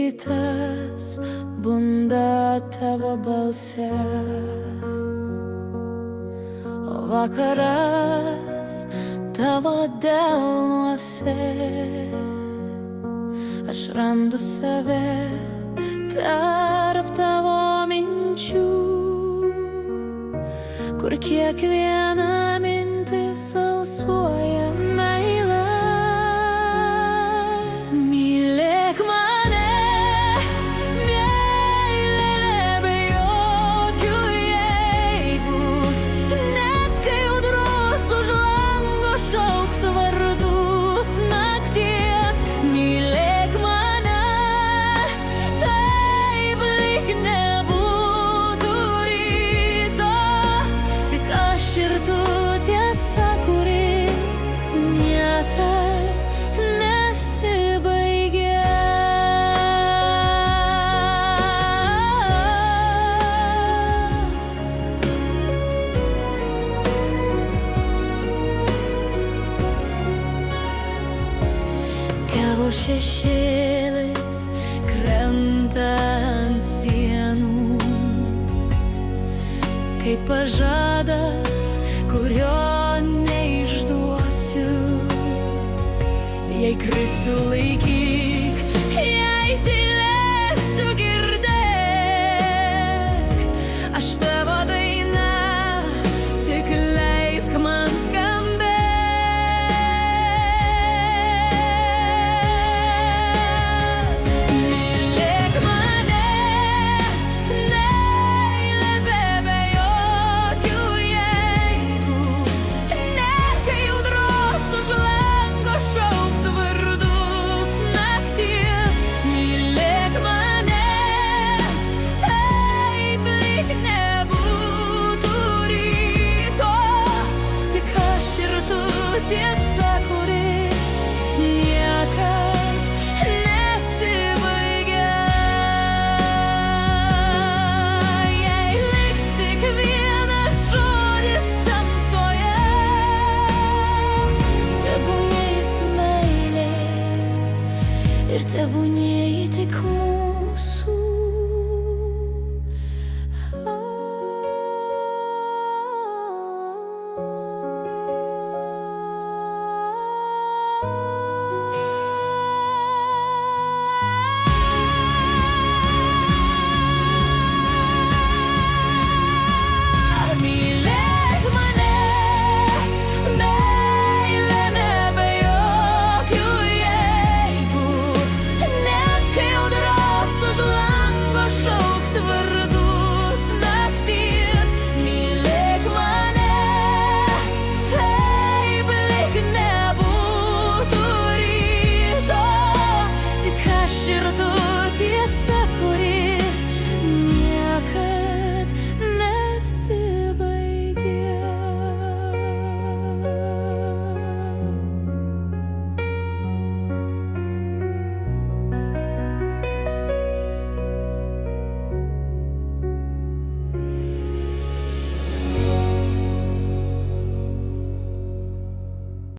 rytas bunda tavo balse, o vakaras tavo delnuose. Aš randu save tarp tavo minčių, kur kiekviena mintis alsuoja meile. Mylėk mane, meilė be jokių jeigu, net kai audros už lango šauks vardus nakties. Mylėk mane, taip lyg nebūtų ryto, tik aš ir tu, tiesa, kuri niekad nesibaigia. Tavo šešėlis krenta ant sienų, kaip pažadas, kurio neišduosiu. Jei krisiu laikyti